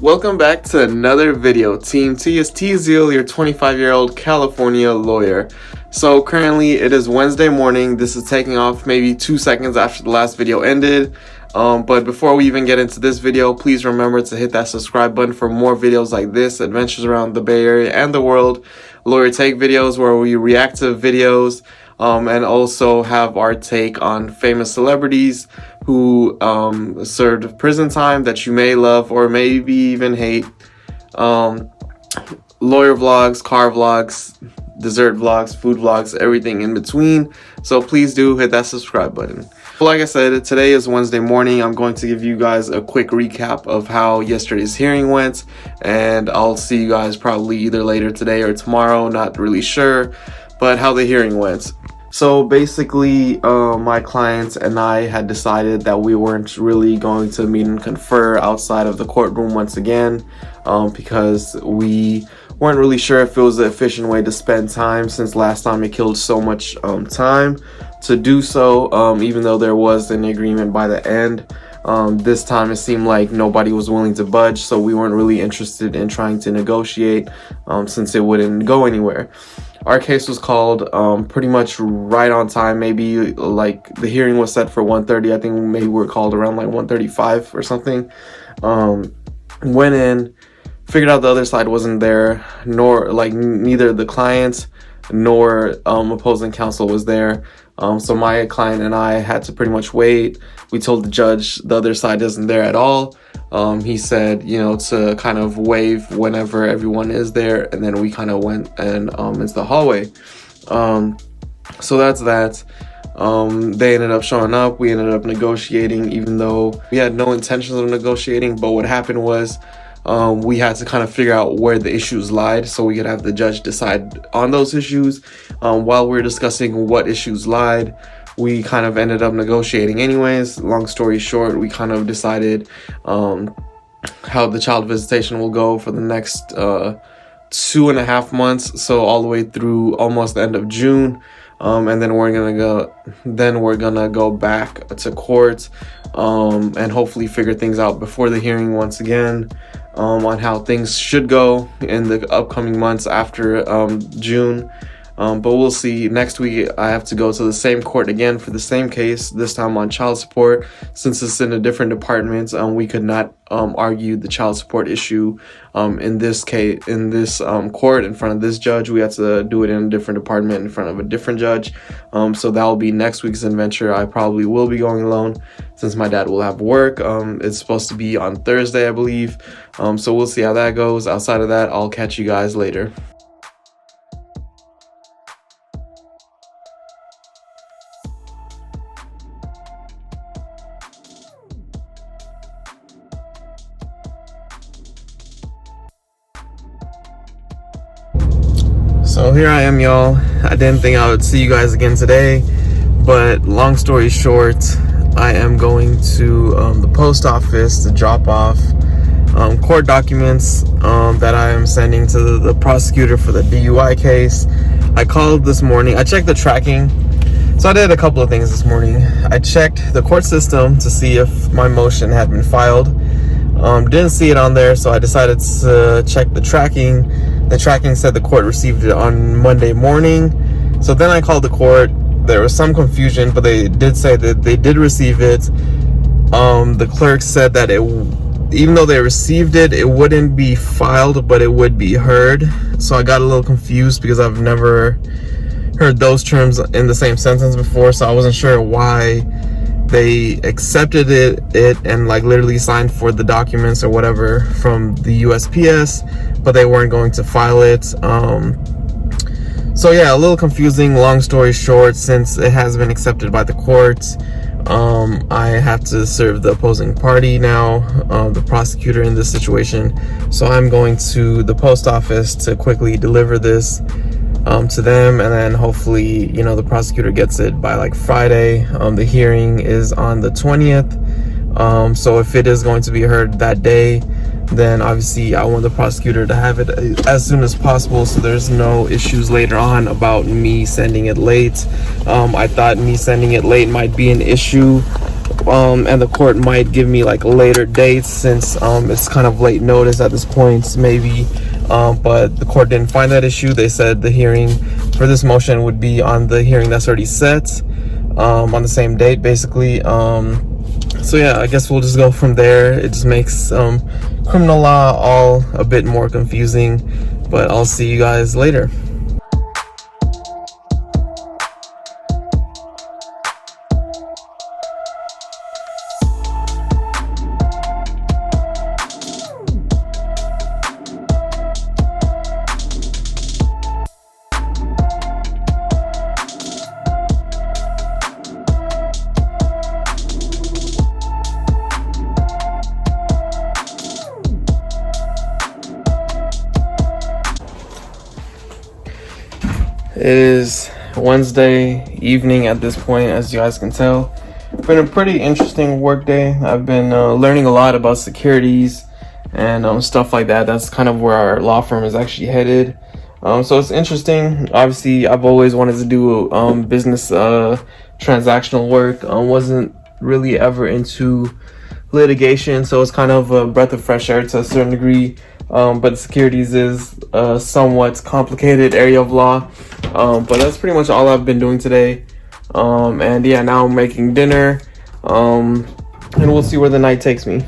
Welcome back to another video. Team T is ℂ𝕝𝕒, your 25-year-old California lawyer. So currently it is Wednesday morning. This is taking off maybe 2 seconds after the last video ended. But before we even get into this video, please remember to hit that subscribe button for more videos like this, adventures around the Bay Area and the world, lawyer take videos where we react to videos, and also have our take on famous celebrities who served prison time that you may love or maybe even hate. Lawyer vlogs, car vlogs, dessert vlogs, food vlogs, everything in between. So please do hit that subscribe button. But like I said, today is Wednesday morning. I'm going to give you guys a quick recap of how yesterday's hearing went, and I'll see you guys probably either later today or tomorrow, not really sure, but how the hearing went. So basically, my clients and I had decided that we weren't really going to meet and confer outside of the courtroom once again, because we weren't really sure if it was an efficient way to spend time, since last time it killed so much time to do so, even though there was an agreement by the end. This time it seemed like nobody was willing to budge, so we weren't really interested in trying to negotiate, since it wouldn't go anywhere. Our case was called pretty much right on time. Maybe like the hearing was set for 1:30. I think maybe we were called around like 1:35 or something. Went in, figured out the other side wasn't there, nor like neither the client nor opposing counsel was there. So my client and I had to pretty much wait. We told the judge the other side isn't there at all. He said, to kind of wave whenever everyone is there, and then we kind of went and into the hallway. So that's that. They ended up showing up. We ended up negotiating, even though we had no intentions of negotiating. But what happened was, we had to kind of figure out where the issues lied so we could have the judge decide on those issues. While we were discussing what issues lied, we kind of ended up negotiating anyways. Long story short, we kind of decided how the child visitation will go for the next 2.5 months, so all the way through almost the end of June. And then we're gonna go back to court, and hopefully figure things out before the hearing once again, on how things should go in the upcoming months after June. But we'll see. Next week I have to go to the same court again for the same case, this time on child support. Since it's in a different department, we could not argue the child support issue in this case, in this court in front of this judge. We had to do it in a different department in front of a different judge. So that will be next week's adventure. I probably will be going alone since my dad will have work. It's supposed to be on Thursday, I believe. So we'll see how that goes. Outside of that, I'll catch you guys later. So here I am, y'all. I didn't think I would see you guys again today, but long story short, I am going to the post office to drop off court documents that I am sending to the prosecutor for the DUI case. I called this morning. I checked the tracking. So I did a couple of things this morning. I checked the court system to see if my motion had been filed. Didn't see it on there, so I decided to check the tracking. The tracking said the court received it on Monday morning. So then I called the court. There was some confusion, but they did say that they did receive it. The clerk said that even though they received it, it wouldn't be filed, but it would be heard. So I got a little confused because I've never heard those terms in the same sentence before, so I wasn't sure why they accepted it and like literally signed for the documents or whatever from the USPS, but they weren't going to file it. So yeah, a little confusing. Long story short, since it has been accepted by the court, I have to serve the opposing party now, the prosecutor in this situation. So I'm going to the post office to quickly deliver this to them, and then hopefully the prosecutor gets it by like Friday. The hearing is on the 20th, so if it is going to be heard that day, then obviously I want the prosecutor to have it as soon as possible, so there's no issues later on about me sending it late. I thought me sending it late might be an issue and the court might give me like later dates, since it's kind of late notice at this point, maybe. But the court didn't find that issue. They said the hearing for this motion would be on the hearing that's already set, on the same date, basically. So yeah, I guess we'll just go from there. It just makes criminal law all a bit more confusing, but I'll see you guys later. It is Wednesday evening at this point, as you guys can tell. Been a pretty interesting work day. I've been learning a lot about securities and stuff like that. That's kind of where our law firm is actually headed. So it's interesting. Obviously, I've always wanted to do business transactional work. Wasn't really ever into litigation, so it's kind of a breath of fresh air to a certain degree. But securities is a somewhat complicated area of law. But that's pretty much all I've been doing today. And yeah, now I'm making dinner. And we'll see where the night takes me.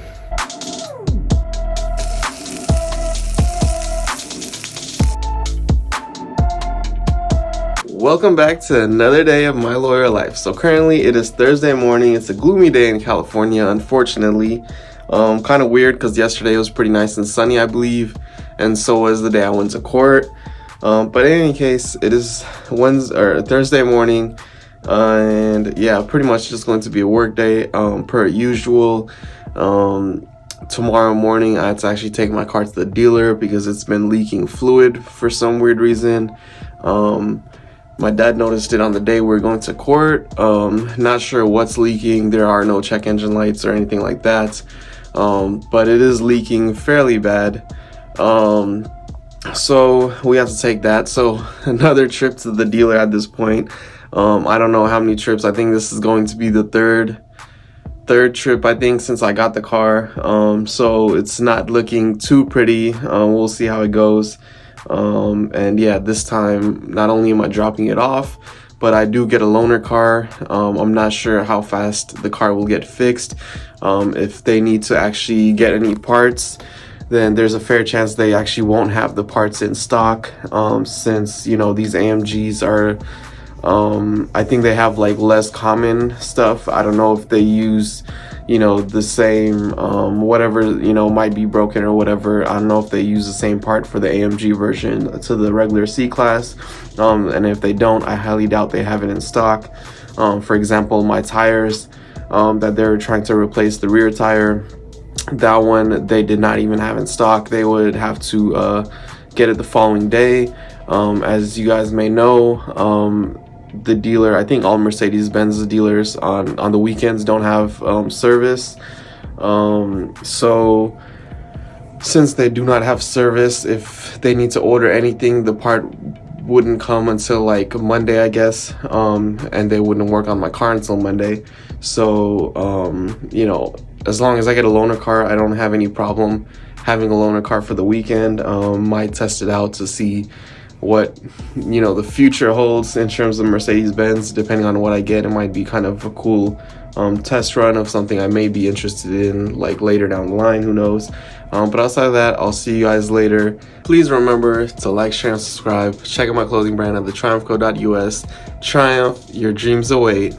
Welcome back to another day of my lawyer life. So currently it is Thursday morning. It's a gloomy day in California, unfortunately. Kind of weird because yesterday was pretty nice and sunny, I believe, and so was the day I went to court. But in any case, it is Thursday morning, and yeah, pretty much just going to be a work day per usual. Tomorrow morning I had to actually take my car to the dealer because it's been leaking fluid for some weird reason. My dad noticed it on the day we were going to court. Not sure what's leaking. There are no check engine lights or anything like that. But it is leaking fairly bad. So we have to take that. So another trip to the dealer at this point. I don't know how many trips. I think this is going to be the third trip, I think, since I got the car. So it's not looking too pretty. We'll see how it goes. And yeah, this time not only am I dropping it off, but I do get a loaner car. I'm not sure how fast the car will get fixed. If they need to actually get any parts, then there's a fair chance they actually won't have the parts in stock, since, you know, these AMGs are, I think they have like less common stuff. I don't know if they use, you know, the same, whatever, you know, might be broken or whatever. I don't know if they use the same part for the AMG version to the regular C class. And if they don't, I highly doubt they have it in stock. For example, my tires, that they're trying to replace the rear tire, that one they did not even have in stock. They would have to get it the following day. As you guys may know, the dealer, I think all Mercedes-Benz dealers on the weekends don't have service. So since they do not have service, if they need to order anything, the part wouldn't come until like Monday, I guess, and they wouldn't work on my car until Monday. So you know, as long as I get a loaner car, I don't have any problem having a loaner car for the weekend. Might test it out to see what, you know, the future holds in terms of Mercedes-Benz. Depending on what I get, it might be kind of a cool test run of something I may be interested in, like later down the line, who knows. But outside of that, I'll see you guys later. Please remember to like, share, and subscribe. Check out my clothing brand at ℂ𝕝𝕒𝕟.us. Triumph, your dreams await.